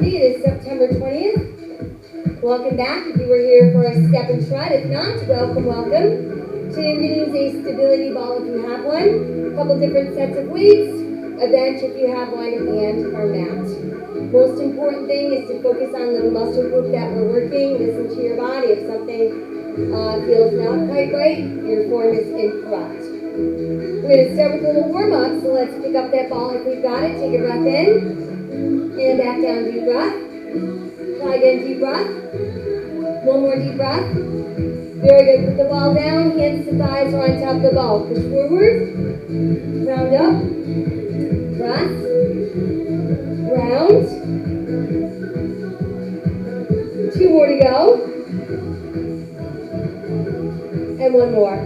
Monday. It is September 20th. Welcome back if you were here for a step and shred. If not, welcome, welcome. Today we're going to use a stability ball if you have one, a couple different sets of weights, a bench if you have one, and our mat. Most important thing is to focus on the muscle group that we're working. Listen to your body. If something feels not quite right, your form is incorrect. We're going to start with a little warm-up, so let's pick up that ball if we've got it. Take a breath in, and back down, deep breath. Try again, deep breath. One more deep breath. Very good. Put the ball down, hands to thighs are on top of the ball. Push forward, round up, press, round. 2 more to go. And 1 more.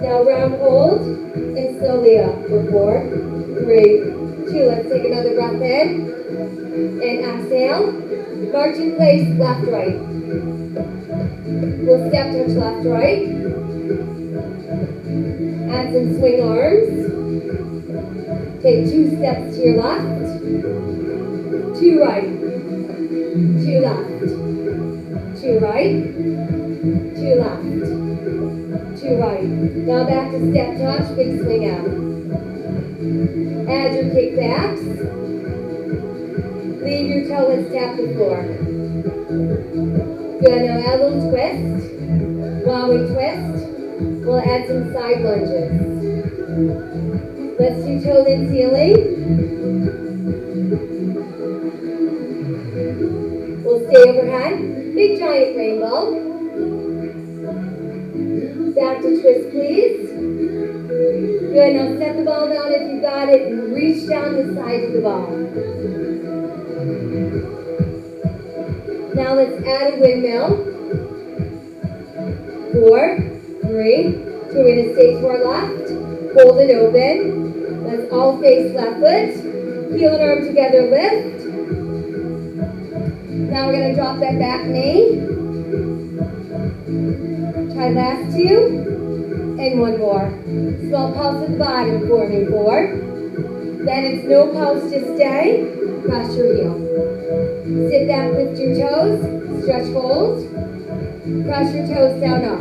Now round, hold, and slowly up for 4, 3, 2. Let's take another breath in. And exhale. March in place, left, right. We'll step touch left, right. Add some swing arms. Take 2 steps to your left. 2 right. 2 left. 2 right. 2 left. 2 right. Now back to step touch, big swing out. Add your kickbacks. Leave your toe and tap the floor. Good, now add a little twist. While we twist, we'll add some side lunges. Let's do toe and ceiling. We'll stay overhead. Big giant rainbow. Back to twist, please. Good, now set the ball down if you've got it and reach down the sides of the ball. Now let's add a windmill. 4, 3, 2. We're going to stay to our left. Hold it open. Let's all face left foot. Heel and arm together, lift. Now we're going to drop that back knee. Try last 2, and 1 more. Small pulse at the bottom for me, 4. Then it's no pulse, just stay. Press your heel. Sit back, lift your toes, stretch, hold. Press your toes down, up.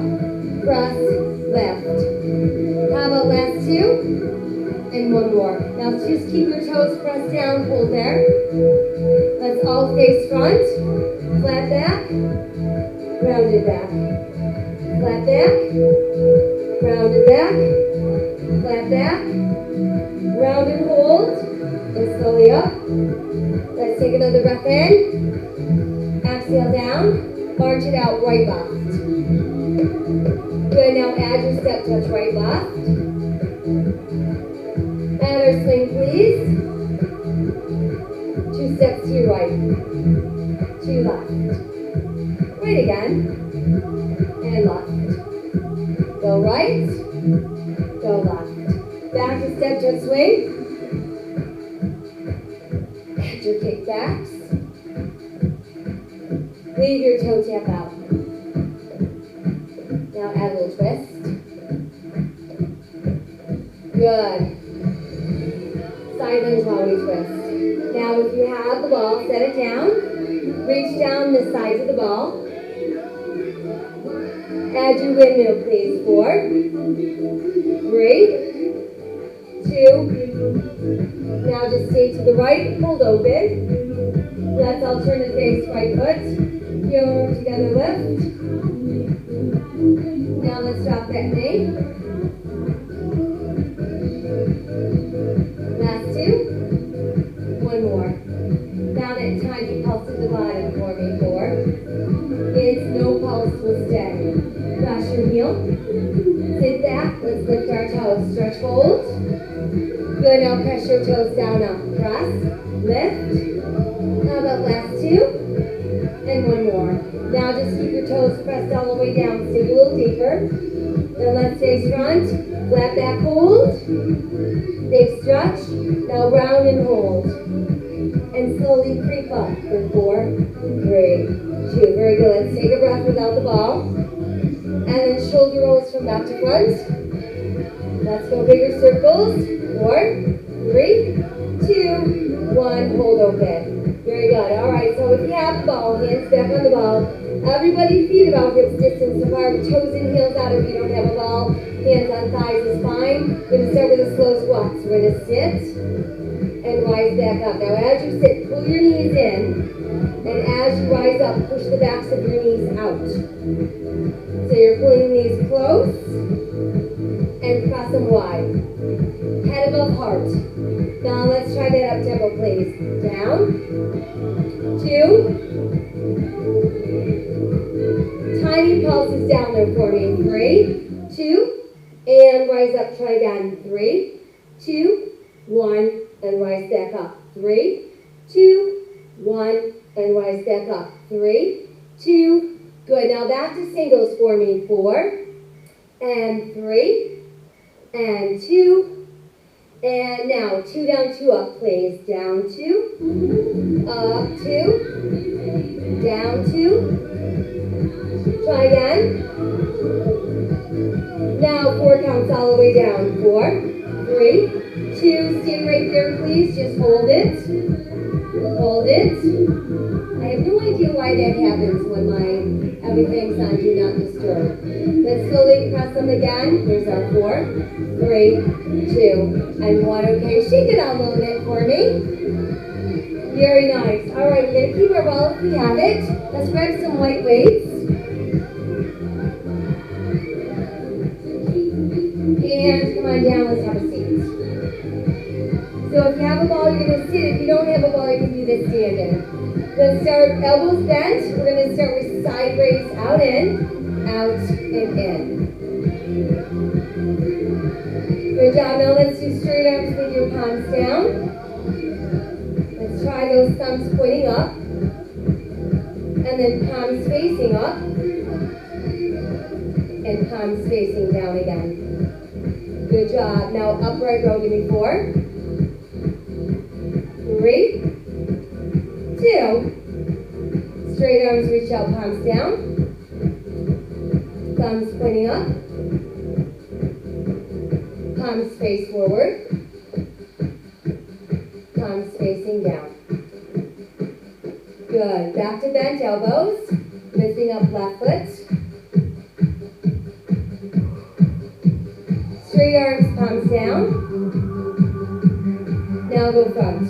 Press, lift. How about last 2, and 1 more. Now just keep your toes pressed down, hold there. Let's all face front, flat back, rounded back. Flat back, rounded back, flat back, round and hold, and slowly up. Let's take another breath in, exhale down, march it out, right, left. Good, now add your step touch, right, left. Add our swing, please. 2 steps to your right, 2 left. Right again. And left. Go right, go left. Back to step touch swing. Add your kickbacks. Leave your toe tap out. Now add a little twist. Good. Side lunge while we twist. Now if you have the ball, set it down. Reach down the sides of the ball. Add your windmill, please. 4, 3, 2. Now just stay to the right, hold open. Let's alternate face, right foot. Heel and arm together, lift. Now let's drop that knee. Last 2. 1 more. Now that tiny pulse at the bottom for me, 4. It's no pulse, will stay. Press your heel. Sit back. Let's lift our toes. Stretch, hold. Good. Now press your toes down up. Press. Lift. How about last 2? And 1 more. Now just keep your toes pressed all the way down. Sink a little deeper. Then let's face front. Flat back, hold. Big stretch. Now round and hold. And slowly creep up for 4, 3, 2. Very good. Let's take a breath without the ball. And then shoulder rolls from back to front. Let's go bigger circles. 4, 3, 2, 1. Hold open. Very Very good. All right, so if you have the ball, hands back on the ball. Everybody feet about hips distance apart, toes and heels out. If you don't have a ball, hands on thighs is fine. We're going to start with a slow squat. So we're going to sit and rise back up. Now as you sit, pull your knees in. And as you rise up, push the backs of your knees out. So you're pulling the knees close and press them wide. Head above heart. Now let's try that up tempo, please. Down. 2. Tiny pulses down there for me. 3, 2, and rise up. Try again. 3, 2, 1, and rise back up. 3, 2, 1, and rise back up. 3, 2, good. Now back to singles for me. 4, and 3, and 2, and now 2 down, 2 up, please. Down 2, up 2, down 2. Try again. Now 4 counts all the way down. 4, 3, 2. Stay right there, please. Just hold it. Hold it. I have no idea why that happens when everything's on Do Not Disturb. Let's slowly press them again. Here's our 4, 3, 2, and 1. Okay, shake it out a little bit for me. Very nice. All right, we're going to keep our ball if we have it. Let's grab some light weights. And come on down, let's have a seat. So if you have a ball, you're going to sit. If you don't have a ball, you can do this standing. Let's start elbows bent. We're going to start with side raise, out, in, and in. Good job. Now let's do straight arms with your palms down. Let's try those thumbs pointing up. And then palms facing up. And palms facing down again. Good job. Now upright row, give me 4, 3, 2. Straight arms reach out, palms down. Thumbs pointing up. Palms face forward. Palms facing down. Good. Back to bent elbows. Lifting up left foot. Straight arms, palms down. Now go front.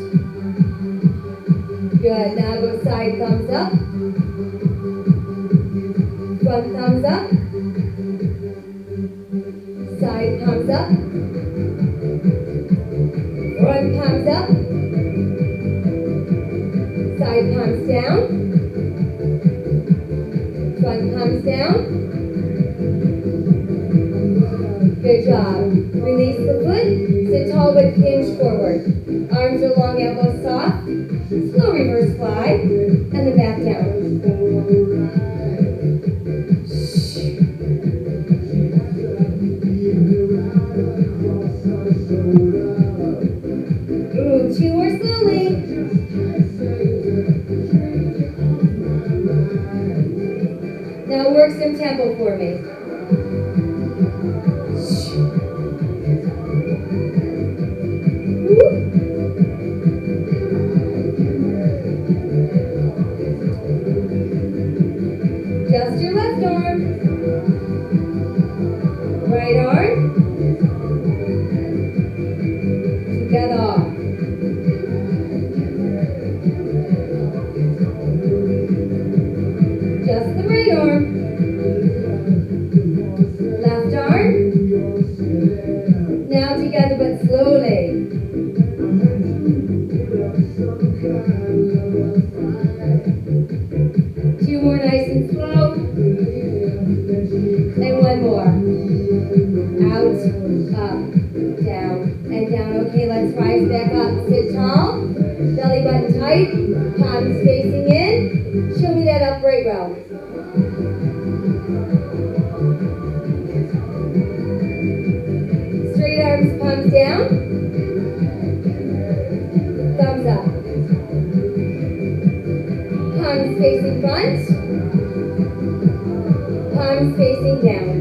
Good. Now go side, thumbs up. Front thumbs up. Side thumbs up. Front thumbs up. Side thumbs down. Front thumbs down. Good job. Release the foot. Sit tall but hinge forward. Arms are long, elbows soft. Slow reverse fly. And then back down. Ooh, 2 more slowly. Now work some tempo for me. Just your left arm. Right arm. Together. Just the right arm. Left arm. Now together but slowly. Two more nice and slow. And one more. Out, up, down, and down. Okay, let's rise back up. Sit tall. Belly button tight. Palms facing in. Show me that upright row. Straight arms, palms down. Thumbs up. Palms facing front. Palms facing down.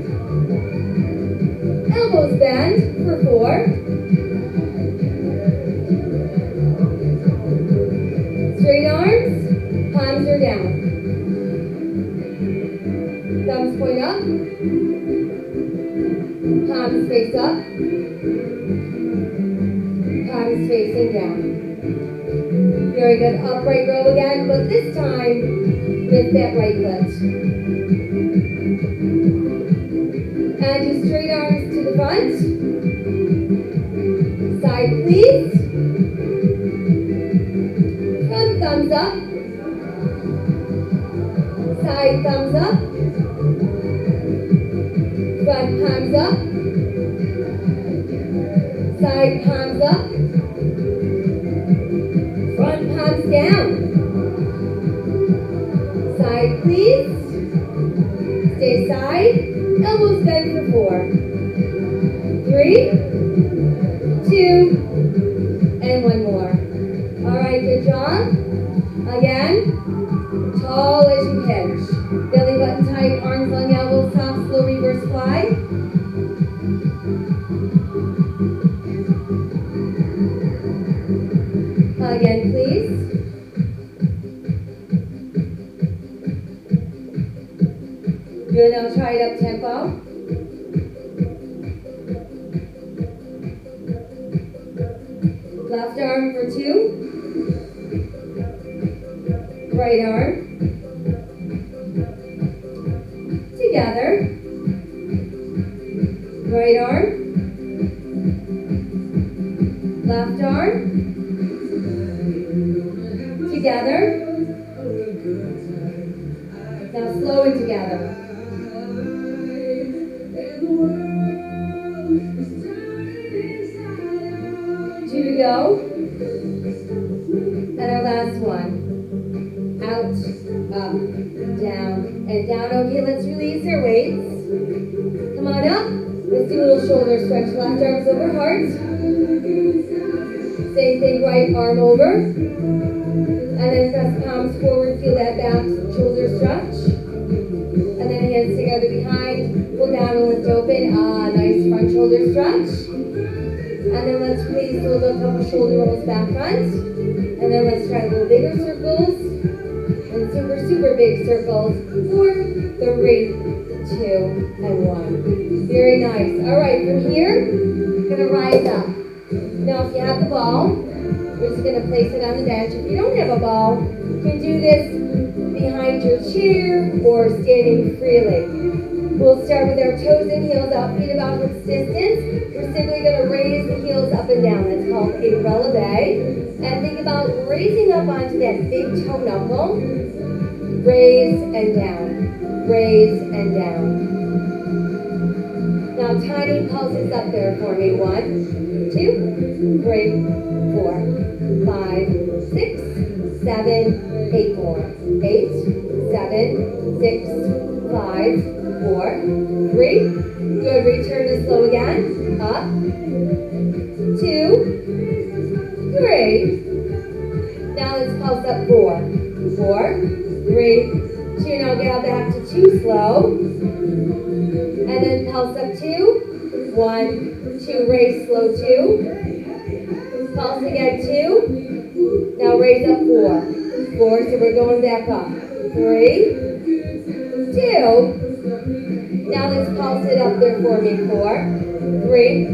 Elbows bend for 4. Straight arms. palms face up, palms facing down. Very good. Upright row again, but this time lift that right foot. And just straight arms to the front. Side please. Front thumbs up. Side thumbs up. Front palms up. Side palms up. Front palms down. Side please. Stay side. Elbows bend for 4. 3, 2, and 1 more. All right, good job. Again, tall as you hinge. Belly button tight, arms long, elbows soft, slow reverse fly. Again, please. Good, now try it up tempo. Left arm for 2. Right arm. Together. Right arm. Left arm. Together. Now slow and together. 2 to go. And our last one. Out, up, down, and down. Okay, let's release our weights. Come on up. Let's do a little shoulder stretch. Left arms over heart. Same thing, right arm over. And then press palms forward. Feel that back shoulder stretch. And then hands together behind. Pull down and lift open. Nice front shoulder stretch. And then let's release. We'll do a couple shoulder rolls back front. And then let's try a little bigger circles. And super, super big circles. 4, 3, 2, and 1. Very nice. All right, from here, we're going to rise up. Now, if you have the ball, we're just going to place it on the bench. If you don't have a ball, you can do this behind your chair or standing freely. We'll start with our toes and heels out, feet about hips distance. We're simply going to raise the heels up and down. That's called a releve. And think about raising up onto that big toe knuckle. Raise and down. Raise and down. Now tiny pulses up there for me. 1, 2, 3, 4, 5, 6, 7, 8 more. 8, 7, 6, 5, 4, 3. Good. Return to slow again. Up. 2, 3. Now let's pulse up 4, 4, 3, 2. Now get back to 2 slow. And then pulse up 2, 1, 2. Raise slow 2. Pulse again 2. Now raise up 4, 4. So we're going back up. 3, 2. Now let's pulse it up there for me. 4, 3,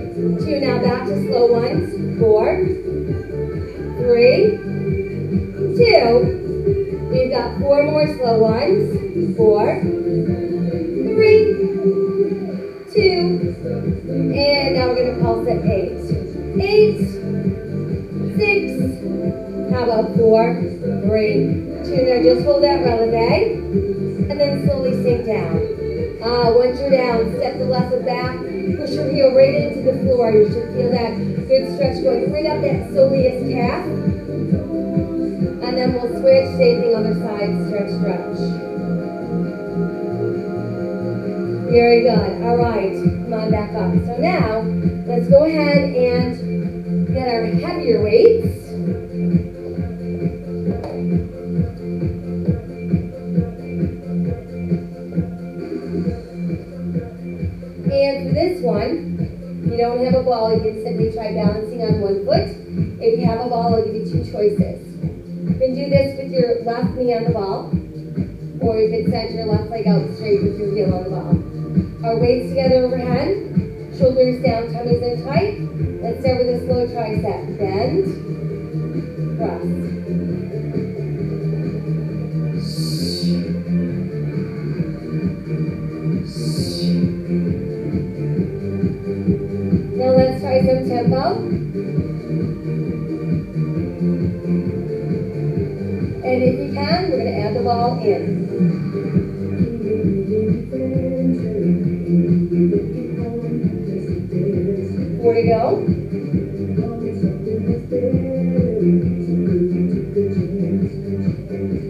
2. Now back to slow ones. 4, 3, 2. We've got 4 more slow ones. 4, 3, 2. And now we're going to pulse at 8. 8, 6. How about 4, 3, 2. Now just hold that releve. And then slowly sink down. Once you're down, step the left foot back. Push your heel right into the floor. You should feel that good stretch going right up that soleus calf. And then we'll switch. Same thing other side. Stretch, stretch. Very good. All right. Come on back up. So now, let's go ahead and get our heavier weights. And for this one, if you don't have a ball, you can simply try balancing on one foot. If you have a ball, I'll give you 2 choices. You can do this with your left knee on the ball, or you can set your left leg out straight with your heel on the ball. Our weights together overhead, shoulders down, tummies in tight. Let's start with a slow tricep. Bend, press. Now let's try some tempo. And if you can, we're going to add the ball in. 4 to go.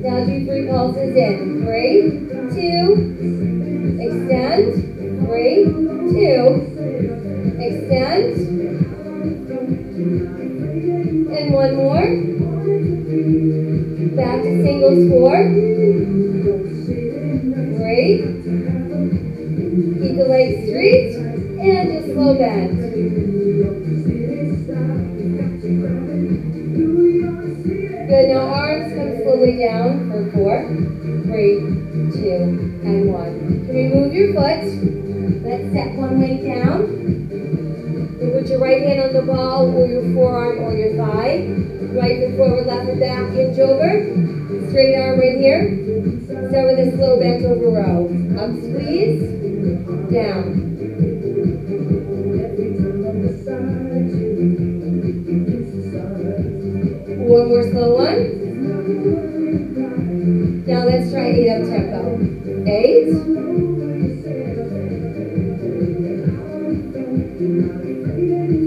Now do 3 pulses in. 3, 2, extend. 3, 2, extend. And 1 more. Back to singles 4. 3. Keep the legs straight and just slow bend. Good, now arms come slowly down for 4, 3, 2, and 1. Can we move your foot? Let's set one leg down. You put your right hand on the ball or your forearm or your thigh. Right foot forward, left foot back, hinge over. Straight arm right here. Start with a slow bent over row. Up squeeze, down. One more slow one. Now let's try 8 up tempo. 8.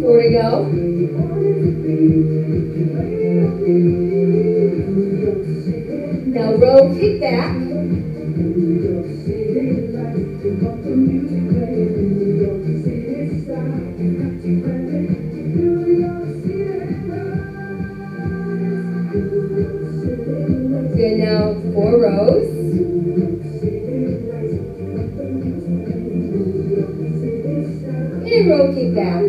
4 to go. Now row, kick back. Good, now 4 rows. And row, kick back.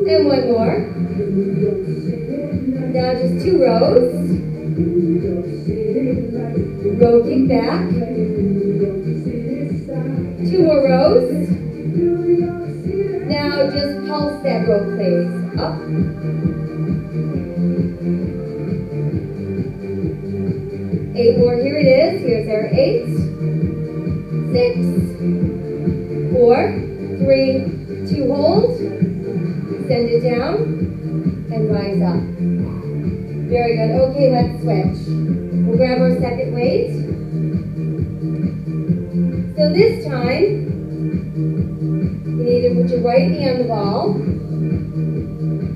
And 1 more. Now just 2 rows. Row, kick back. 2 more rows. Now just pulse that row, please. Up. Eight more, here it is. Here's our 8, 6, 4, 3, 2, hold. Send it down and rise up. Very good. Okay, let's switch. We'll grab our second weight. So this time, you can either put your right knee on the ball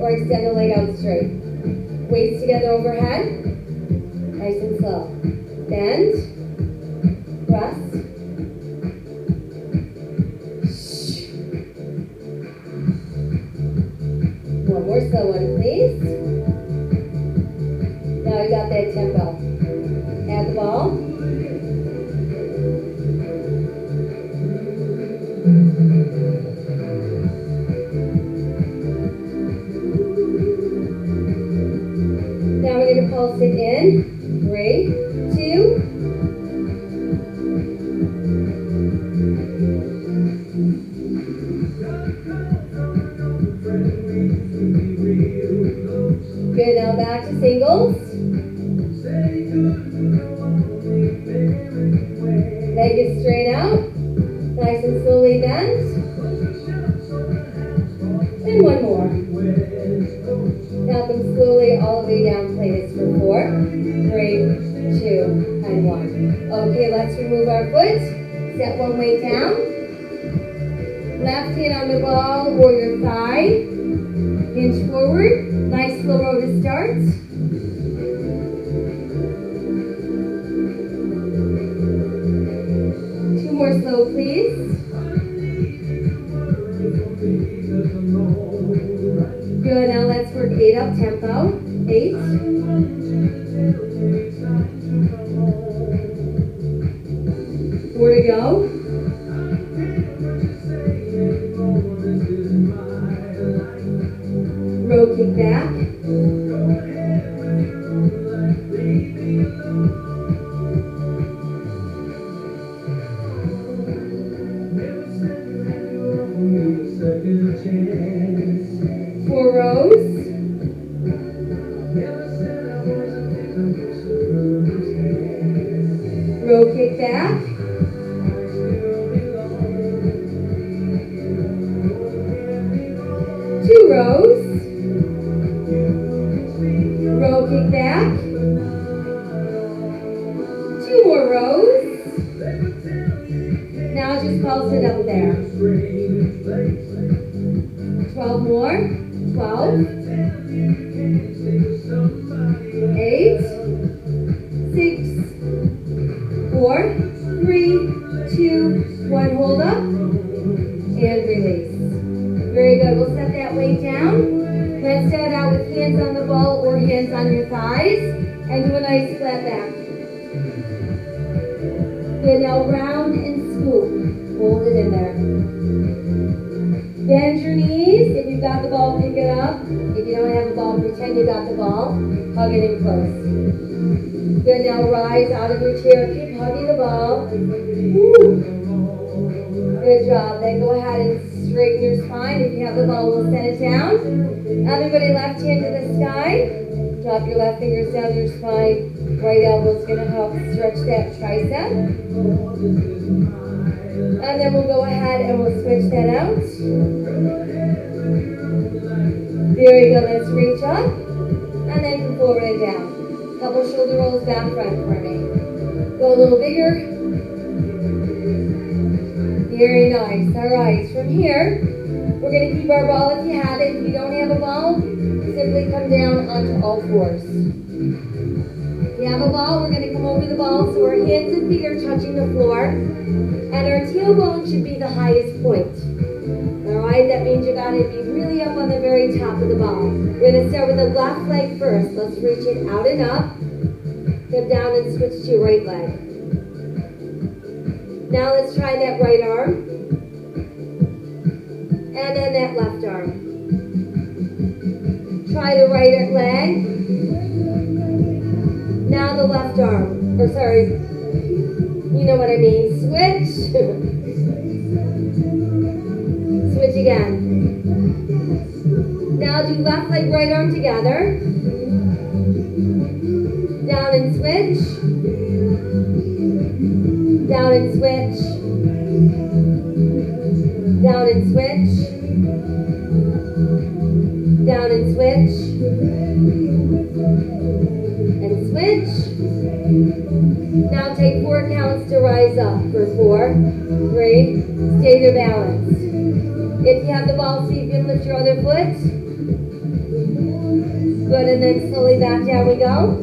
or extend the leg out straight. Weights together overhead. Nice and slow. Bend. Press. One more slow one, please. Now you got that tempo. Add the ball. Now we're going to pulse it in. 3, 2. Good, now back to singles. Leg is straight out. Nice and slowly bend. And 1 more. Now come slowly all the way down, play this for 4, 3, 2, and 1. Okay, let's remove our foot. Set one weight down. Left hand on the ball or your thigh. Hinge forward. Nice slow row to start. Two more slow, please. Good, now let's work 8 up tempo. 8. 4 to go. Row, kick back. 4 rows. Row kick back. 2 rows. Row kick back. 2 more rows. Now just pulse it up there. 12 more. 12. 8. 6. 4. 3. 2. 1. Hold up. And release. Very good. We'll set that weight down. Let's start out with hands on the ball or hands on your thighs. And do a nice flat back. Good. Now round and scoop. Hold it in there. Bend your knees. If you've got the ball, pick it up. If you don't have the ball, pretend you got the ball. Hug it in close. Good. Now rise out of your chair. Keep hugging the ball. Woo. Good job. Then go ahead and straighten your spine. If you have the ball, we'll set it down. Everybody left hand to the sky. Drop your left fingers down your spine. Right elbow's going to help stretch that tricep. And then we'll go ahead and we'll switch that out. Very good. Let's reach up. And then come forward and down. Couple shoulder rolls back front for me. Go a little bigger. Very nice. All right. From here, we're going to keep our ball if you have it. If you don't have a ball, simply come down onto all fours. If you have a ball, we're going to come over the ball so our hands and feet are touching the floor. And our tailbone should be the highest point. All right? That means you got to be really up on the very top of the ball. We're going to start with the left leg first. Let's reach it out and up. Step down and switch to your right leg. Now let's try that right arm. And then that left arm. Try the right leg. Now the left arm. Or sorry, you know what I mean. Switch. Switch again. Now do left leg, right arm together. Down and switch. Down and switch. Down and switch. Down and switch. And switch. Now take 4 counts to rise up for 4, 3, stay their balance. If you have the ball, see if you can lift your other foot. Good, and then slowly back down we go.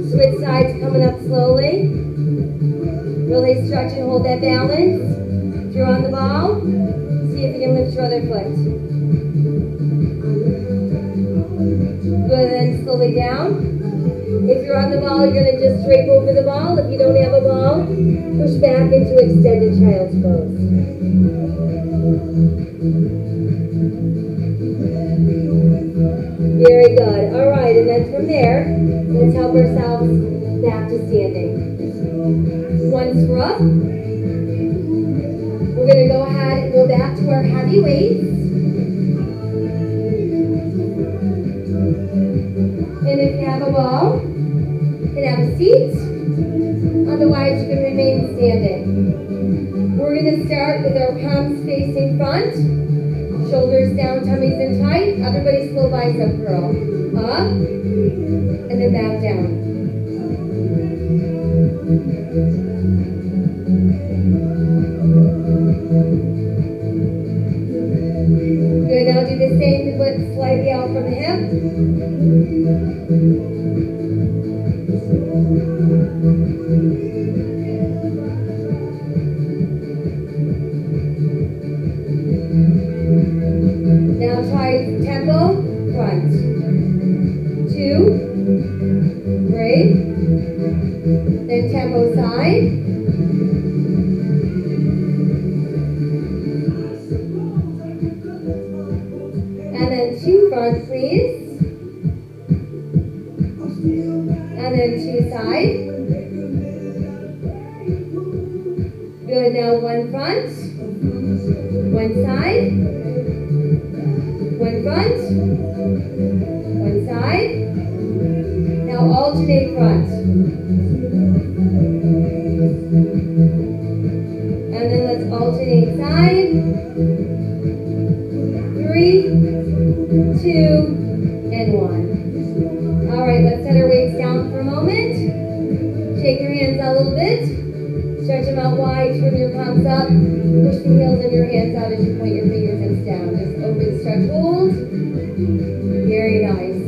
Switch sides coming up slowly. Really stretch and hold that balance. If you're on the ball, see if you can lift your other foot. Good, and then slowly down. If you're on the ball, you're going to just drape over the ball. If you don't have a ball, push back into extended child's pose. Very good. All right, and then from there, let's help ourselves back to standing. Once we're up, we're going to go ahead and go back to our heavy weights. And if you have a ball, you can have a seat. Otherwise, you can remain standing. We're going to start with our palms facing front. Shoulders down, tummies in tight. Everybody slow bicep curl. Up, and then back down. Good, now do the same, foot slightly out from the hip. Now try tempo, front. 2, 3, then tempo side. And then 2 front, please. And then 2 side. Good, now 1 front, 1 side. One side. Now alternate front. And then let's alternate side. 3, 2, and 1. All right, let's set our weights down for a moment. Shake your hands out a little bit. Stretch them out wide, turn your palms up. Push the heels of your hands out as you point your fingertips down. Just open, stretch, hold. Very nice.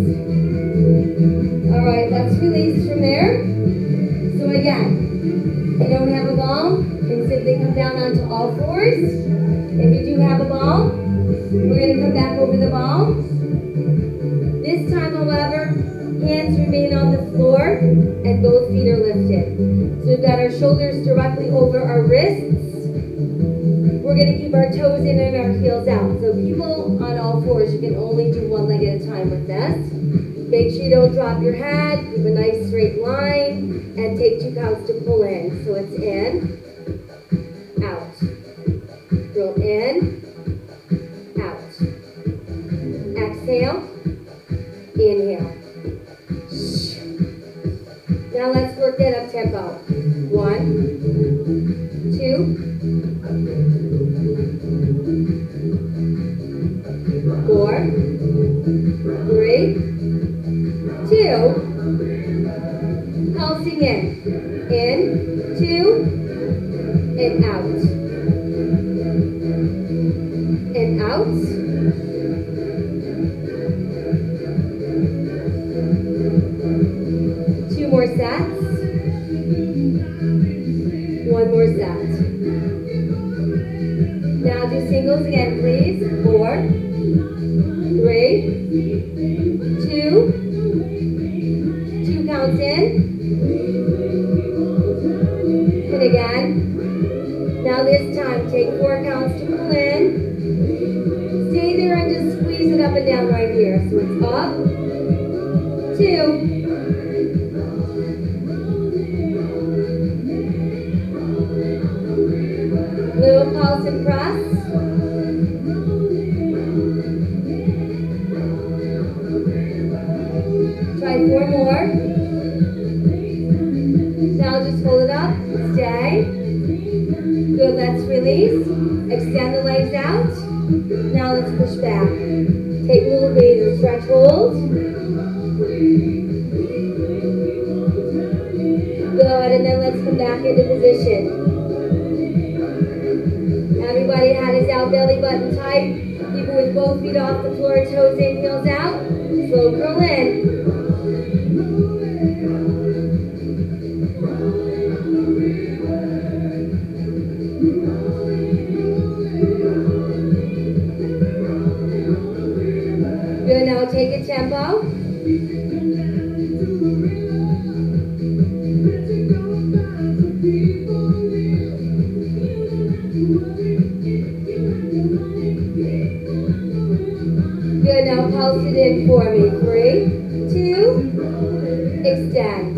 All right, let's release from there. So again, if you don't have a ball, you can simply come down onto all fours. If you do have a ball, we're going to come back over the ball. This time, however, hands remain on the floor and both feet are lifted. So we've got our shoulders directly over our wrists. We're going to keep our toes in and our heels out. So people on all fours, you can only do one leg at a time with this. Make sure you don't drop your head. Keep a nice straight line and take 2 counts to pull in. So it's in, out. Go in, out. Exhale, inhale. Now let's work that up tempo. 1, 2, 4, 3, 2. Pulsing in, 2, and out. And out. Two more sets. One more set. Now do singles again, please. 4, 3, 2. 2 counts in. And again. Now this time, take 4 counts to pull in. Stay there and just squeeze it up and down right here. So it's up, 2. Little pulse and press. Try 4 more. Now just hold it up. Stay. Good, let's release. Extend the legs out. Now let's push back. Take a little breather. Stretch, hold. Good, and then let's come back into position. Everybody had his out, belly button tight. Keep it with both feet off the floor, toes in, heels out. Slow curl in. Good, now take a tempo. Good, now pulse it in for me. 3, 2, extend.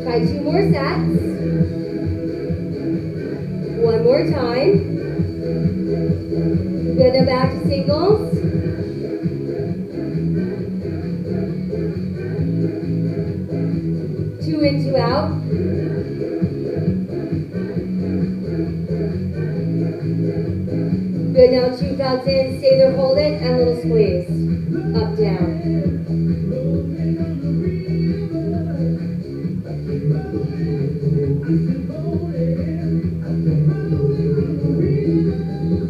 Try 2 more sets. 1 more time. Good, now back to singles. Two in, 2 out. Good, now 2 counts in. Stay there, hold it, and a little squeeze. Up, down.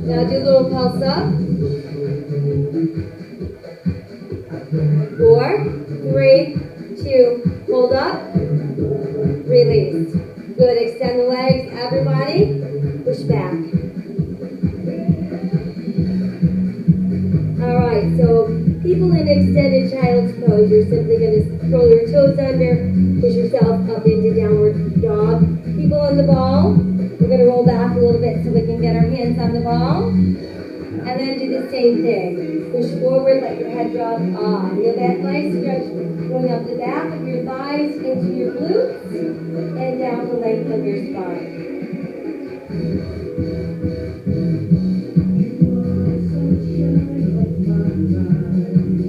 Now do a little pulse up. 4, 3, 2, hold up, release. Good, extend the legs, everybody, push back. All right, so people in extended child's pose, you're simply going to curl your toes under, push yourself up into downward dog. People on the ball, we're going to roll back a little bit so we can get our hands on the ball. And then do the same thing. Push forward, let your head drop. Feel that nice stretch going up the back of your thighs into your glutes and down the length of your spine.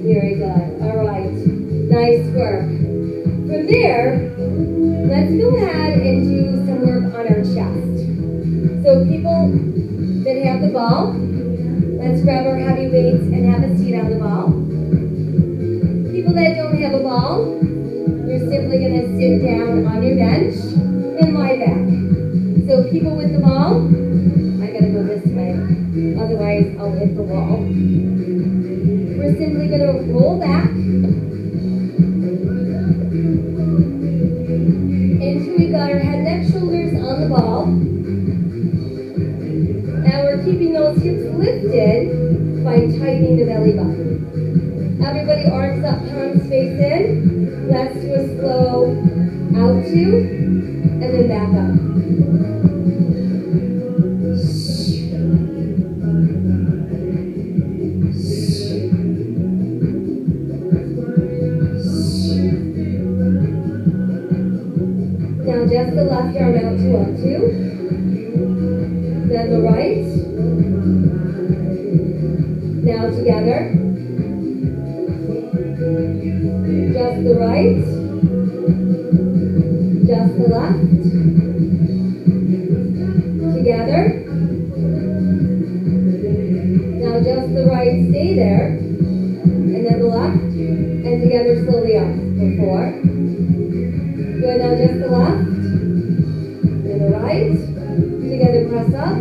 Very good. All right. Nice work. From there, let's go ahead and do some work on our chest. So people that have the ball, let's grab our heavy weights and have a seat on the ball. People that don't have a ball, you're simply going to sit down on your bench and lie back. So people with the ball, I got to go this way, otherwise I'll hit the wall. We're simply going to roll back until we've got our head, neck, shoulders on the ball. Now we're keeping those hips lifted by tightening the belly button. Everybody arms up, palms face in. Let's do a slow out two, and then back up. Now just the left arm out to up two. Then the right. Now together. Just the right. Just the left. Together. Now just the right, stay there. And then the left. And together slowly up. For 4. Good, now just the left. And the right. Together press up.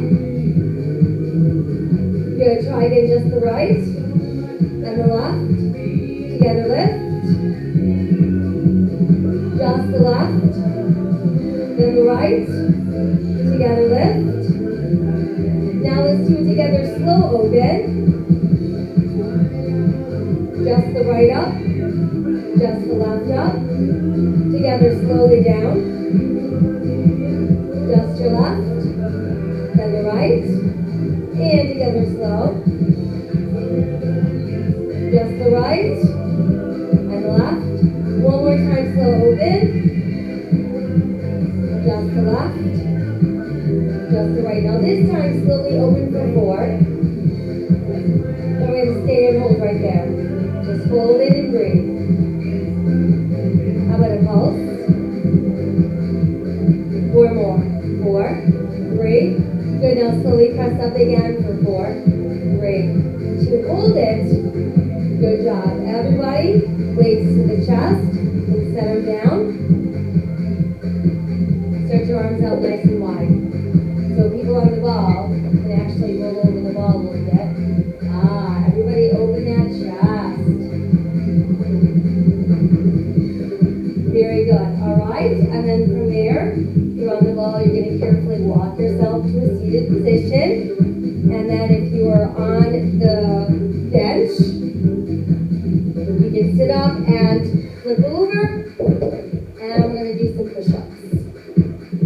Good, try again just the right. And the left. Together lift. Just the left. Then the right. Together lift. Now let's do it together, slow open. Just the right up. Just the left up. Together slowly down. Just your left. Then the right. And together slow. Just the right. And the left. One more time, slow open. Just the left. Just the right. Now this time, slowly open for 4. Then we're going to stay and hold right there. Just hold it and breathe. How about a pulse? 4 more. 4, 3. Good, now slowly press up again for 4, 3, 2. Hold it. Good job. Everybody, weights to the chest and set them down. Stretch your arms out nice and wide. So people on the ball can actually roll over the ball a little bit. Everybody open that chest. Very good. All right. And then from there, if you're on the ball, you're going to carefully walk yourself to a seated position. And then if you are on the bench, you can sit up and flip over. And we're going to do some push-ups.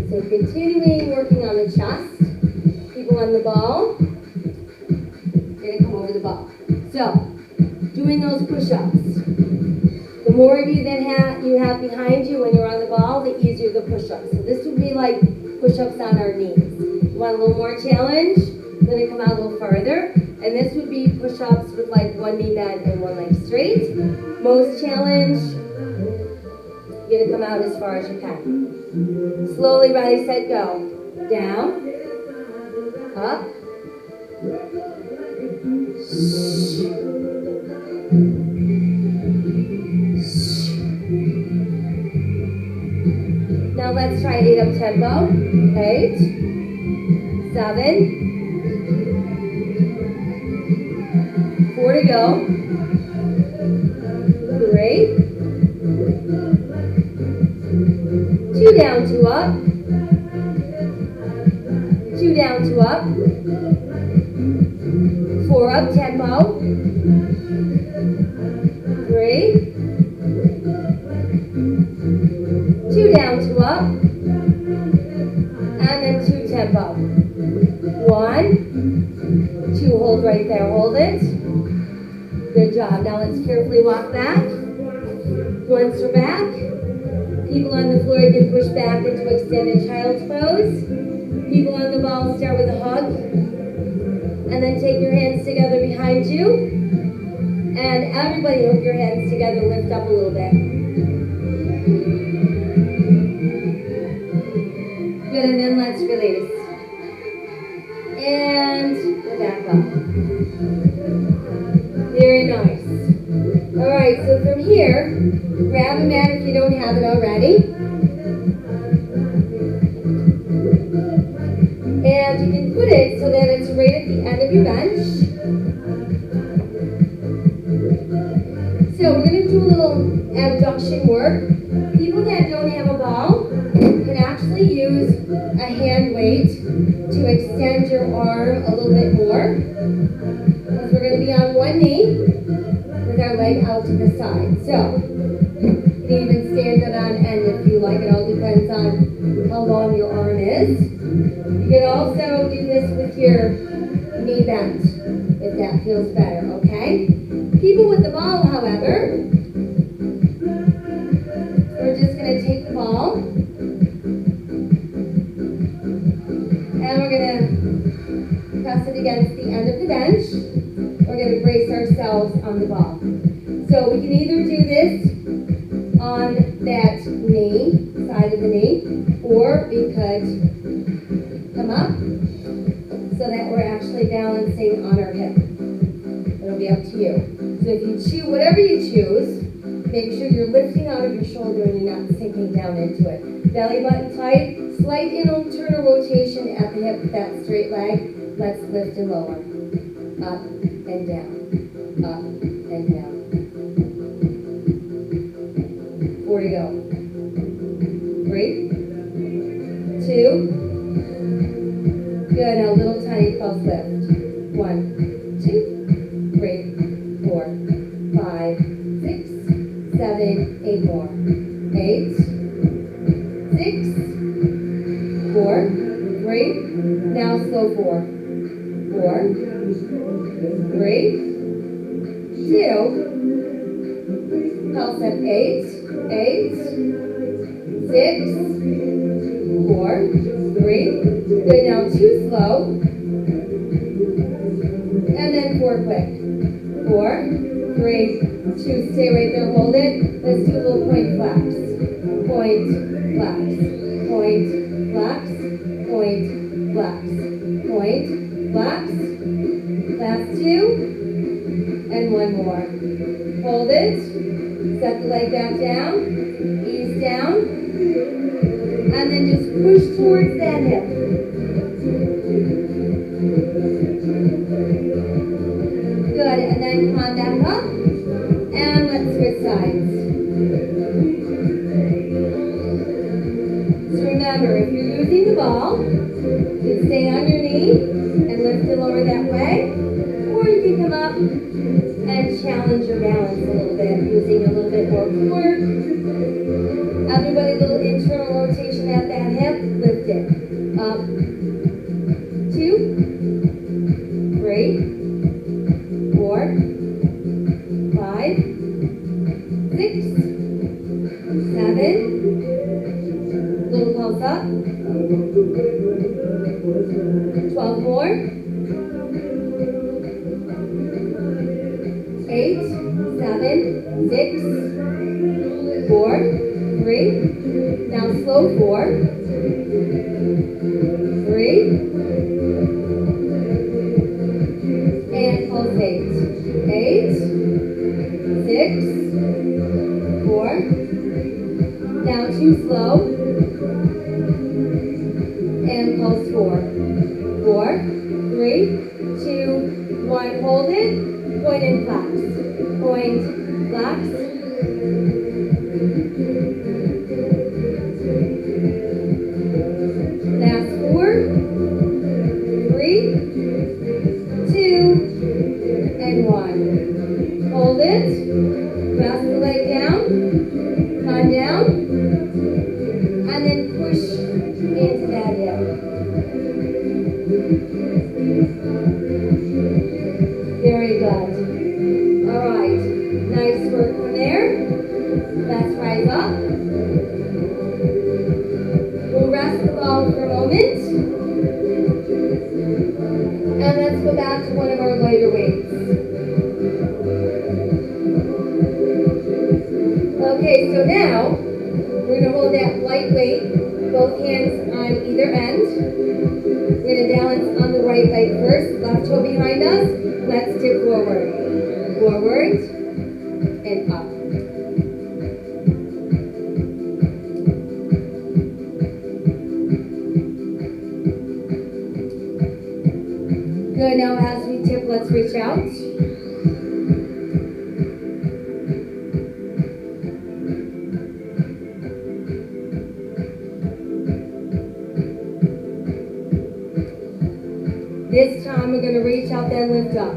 So continuing working on the chest. People on the ball, you're going to come over the ball. So, doing those push-ups. The more of you that you have behind you when you're on the ball, the easier the push-ups. So this would be like push-ups on our knees. You want a little more challenge? Then it come out a little farther. And this would be push-ups with like one knee bent and one leg straight. Most challenge, you're going to come out as far as you can. Slowly, ready, set, go. Down. Up. Now let's try 8 up tempo. 8, 7, 4 to go. 3, 2 down, 2 up. 2 down, 2 up. 4 up tempo. 3, 2 down, 2 up. And then 2 tempo. 1, 2 hold Pause right there. Hold it. Good job. Now let's carefully walk back. Once we're back, people on the floor, you can push back into extended child's pose. People on the ball, start with a hug. And then take your hands together behind you. And everybody hook your hands together, lift up a little bit. Good, and then let's release. And we're back up. Very nice. All right, so from here, grab a mat if you don't have it already. And you can put it so that it's right at the end of your bench. So we're going to do a little abduction work. People that don't have a ball can actually use a hand weight to extend your arm a little bit more. Because we're going to be on one knee with our leg out to the side. So you can even stand it on end if you like. It all depends on how long your arm is. You can also do this with your knee bent if that feels better, okay? People with the ball, however, we're just going to take the ball and we're going to press it against the end of the bench. We're going to brace ourselves on the ball. So we can either do this on that knee, side of the knee, or we could come up so that we're actually balancing on our hip. It'll be up to you. So if you choose, whatever you choose, make sure you're lifting out of your shoulder and you're not sinking down into it. Belly button tight, slight internal rotation at the hip with that straight leg. Let's lift and lower. Up and down. Up and down. 4 to go. 3, 2. Good, now little tiny pulse lift. 1, 2, 3, 4, 5, 6, 7, 8 more. 8, 6, 4, 3. Now slow 4. 4, 3, 2. Pulse up 8, 8, 6, 4, 3. Good, now 2 slow. And then 4 quick. 4, 3, 2. Stay right there, hold it. Let's do a little point flaps. Point flaps. Point flaps. Point flaps. Point flaps. Last 2. And 1 more. Hold it. Set the leg back down. Ease down. And then just push towards that hip. Good, and then come on back up. And let's switch sides. So remember, if you're using the ball, you can stay on your knee and lift it lower that way. Or you can come up and challenge your balance a little bit, using a little bit more core. Everybody, a little internal rotation at that hip. Lift it. Up. 2, 3, 4, 5, 6, 7. Little pulse up. 12 more. 8, 7, 6, 4, 3. Now slow 4, 3, and pulse 8. 8, 6, 4. Now 2 slow, and pulse 4. 4, 3, 2, 1. Hold it. Point and flaps. Point, flaps. Last 4, 3, 2, and 1. Hold it. Press the leg down. Come down. And then push into that hip. go back to one of our lighter weights. Okay, so now we're going to hold that light weight, both hands on either end. We're going to balance on the right leg first, left toe behind us. Let's tip forward. Forward and up. Good, now as we tip, let's reach out. This time we're going to reach out, then lift up.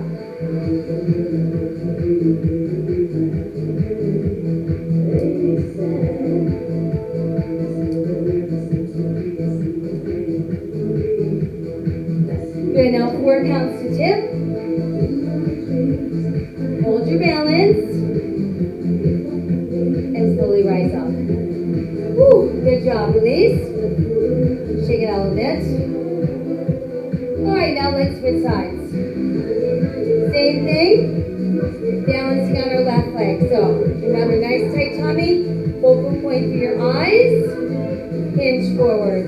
Good, now 4 counts to tip. Hold your balance. And slowly rise up. Woo, good job, release. Shake it out a bit. Alright, now let's switch sides. Same thing, balancing on our left leg. So, remember, nice tight tummy, focal point for your eyes, hinge forward.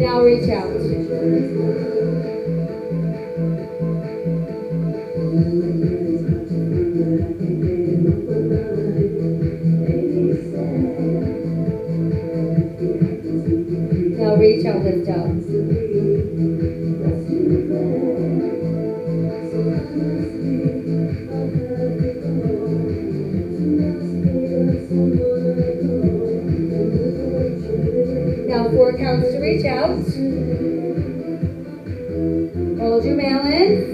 Now reach out. Now reach out, lift up. Now 4 counts to reach out. Hold your balance.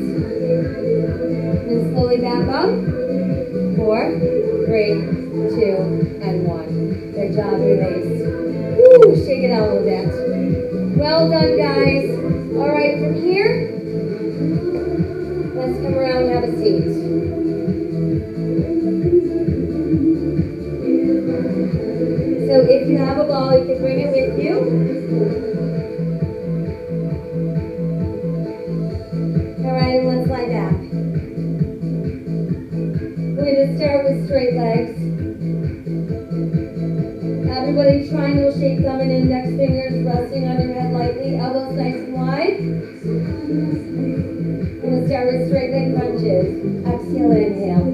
And slowly back up. 4, 3, 2, and 1. Good job, release. Woo, shake it out a little bit. Well done, guys. All right, from here, let's come around and have a seat. So if you have a ball, you can bring it with you. All right, and let's lie back. We're going to start with straight legs. Everybody, triangle shape, thumb and index fingers resting on your head lightly, elbows nice and wide. We're going to start with straight leg crunches. Exhale, inhale.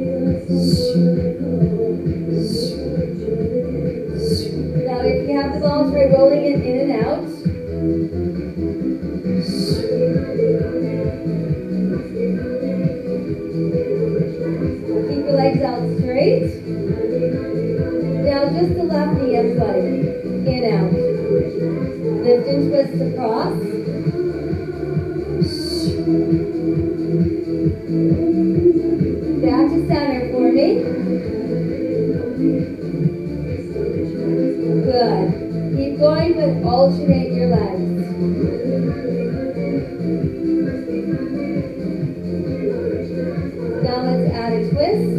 Now, if you have the ball, try rolling it in and out. Keep your legs out straight. Now just the left knee, everybody. In, out. Lift and twist across. Back to center for me. Good. Keep going, but alternate your legs. Now let's add a twist.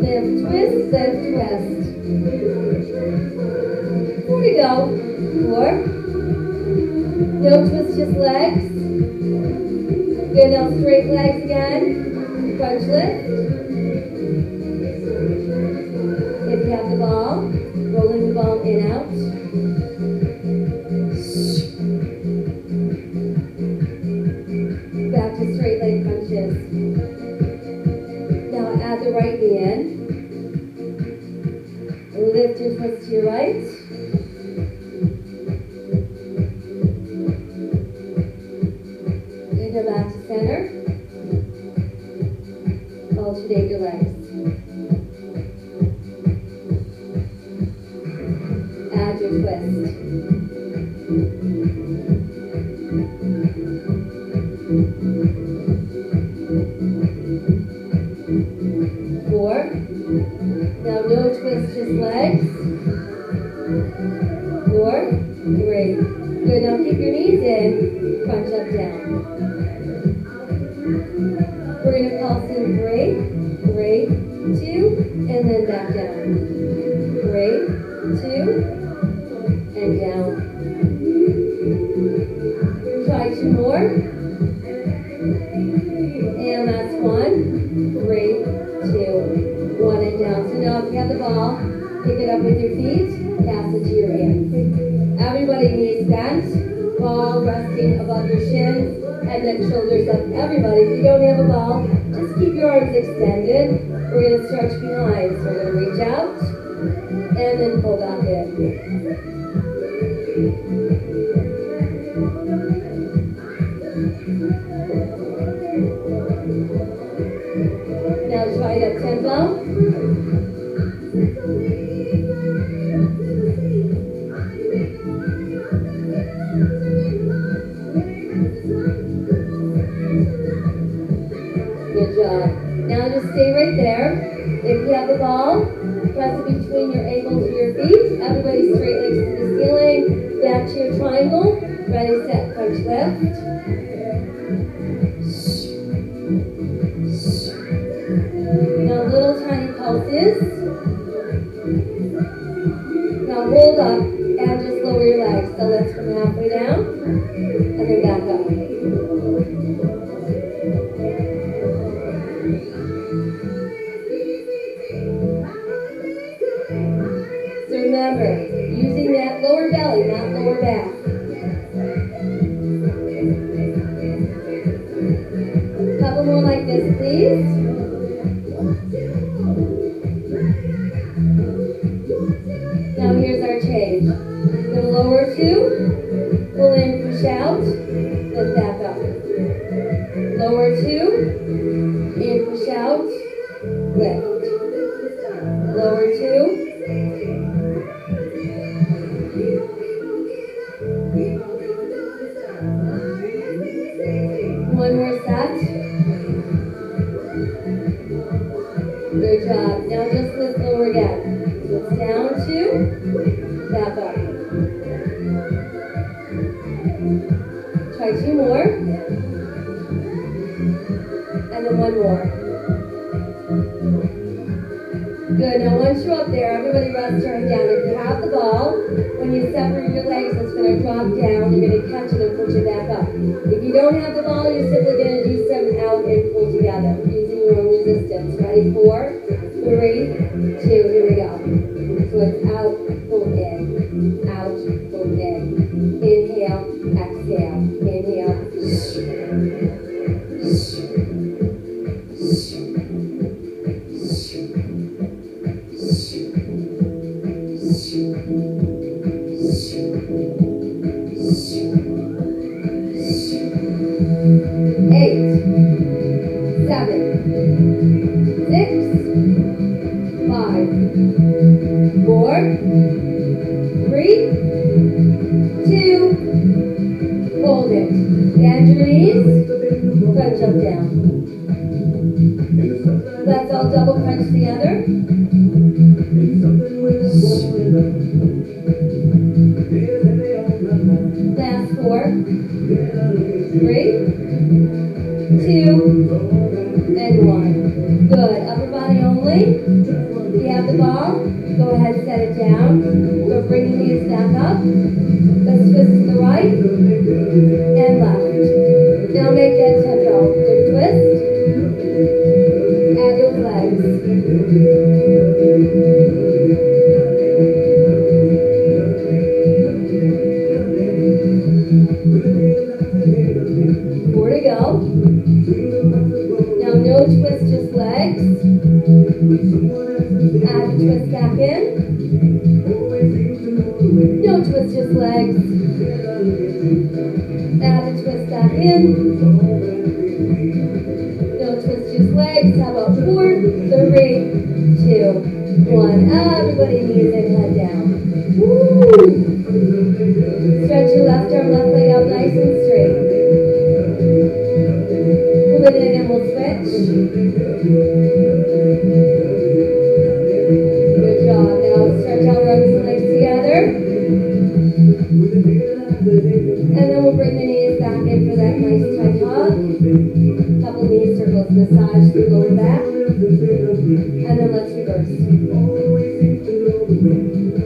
Lift, twist, lift, twist. 4 to go. 4. No twist, just legs. Good, now straight legs again. Crunch lift. If you have the ball, rolling the ball in, out. Back to straight leg crunches. Now add the right knee in. Lift and twist to your right. And go back to center. Alternate your legs. Add your twist. Now no twist, just legs. 4, 3. Good, now keep your knees in. Crunch up, down. We're Pick it up with your feet, pass it to your hands. Everybody knees bent, ball resting above your shins, and then shoulders up. Everybody, if you don't have a ball, just keep your arms extended. We're going to stretch behind. So we're going to reach out, and then pull back in. Now try it up tempo. Good job. Now just stay right there. If you have the ball, press it between your ankles or your feet. Everybody straight legs to the ceiling. Back to your triangle. Ready, set, punch, lift. Now little tiny pulses. Now hold up and just lower your legs. So let's come halfway down and then back up. So remember, using that lower belly, not lower back. A couple more like this, please. Now here's our change. We're going to lower two, pull in, push out, then back up. Lower two, in, push out, lift. Lower two. One more set. Good job. Now just lift lower again. Lift down two, back up. Try two more. And then one more. Good. Now once you're up there, everybody rest your head down. If you have the ball, when you separate your legs, it's going to drop down. You're going to catch it and push it back up. If you don't have the ball, you're simply going to do some out and pull together using your own resistance. Ready? 4, 3, 2. Here we go. So it's out, pull in. Out, pull in. Inhale, exhale. Inhale. Let's all double crunch together. Last 4, 3, 2, and 1. Good. Upper body only. If you have the ball, go ahead and set it down. So bring the knees back up. Let's twist to the right and left. Now make that tempo. Good twist. Add those legs. 4 to go. Now no twist, just legs. Add the twist back in. No twist, just legs. Add the twist back in. No twist, just legs. How about 4, 3, 2, 1. Everybody knees and head down. Woo! Stretch your left arm, left leg out nice and straight. Pull it in and we'll switch. Good job. Now stretch out arms and legs together. And then we'll bring the knees back in for that nice tight hug. Couple knee circles, massage the lower back. And then let's reverse.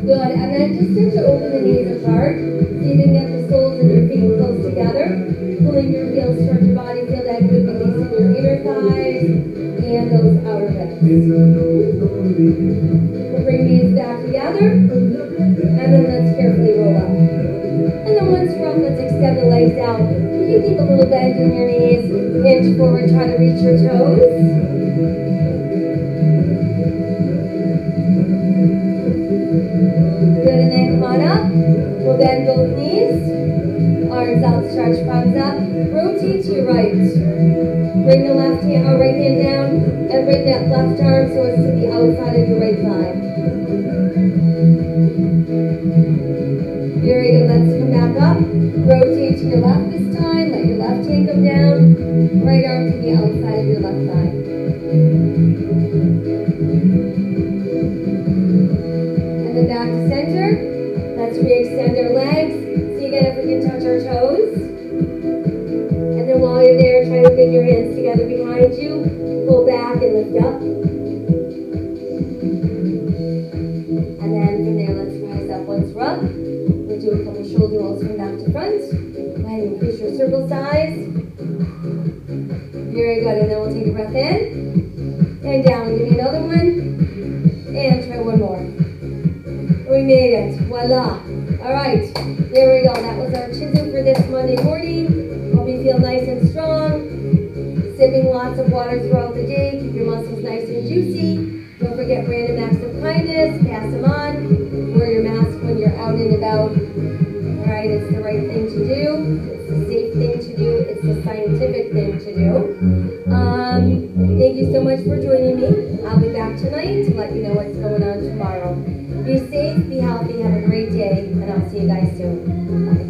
Good. And then just start to open the knees apart. So you can get the soles of your feet close together. Pulling your heels towards your body. Feel that good release in your inner thighs and those outer hips. We'll bring knees down. back together. And then let's carefully roll up. And then once we're up, let's extend the legs out. You can keep a little bend in your knees. Hinge forward, try to reach your toes. Good, and then come on up. We'll bend both knees. Arms out, stretch, palms up. Rotate to your right. Bring the left hand, or right hand down, and bring that left arm so it's to the outside of your right thigh. Very good, let's come back up. Rotate to your left this time. Let your left hand come down. Right arm to the outside of your left thigh. And then back to center. Let's re-extend our legs. See again if we can touch our toes. And then while you're there, try to bring your hands together behind you. Pull back and lift up. And then from there, let's rise up once we're up. We'll do a couple shoulder rolls from back to front. Go ahead and increase your circle size. Very good. And then we'll take a breath in. And down. Give me another one. And try one more. We made it. Voila. All right. There we go. That was our Chizel for this Monday morning. Hope you feel nice and strong. Sipping lots of water throughout the day. Keep your muscles nice and juicy. Don't forget random acts of kindness. Pass them on. Wear your mask when you're out and about. All right. It's the right thing to do. It's the safe thing to do. It's the scientific thing to do. Thank you so much for joining me. I'll be back tonight to let you know what's going on tomorrow. Be safe, be healthy, have a great day, and I'll see you guys soon. Bye.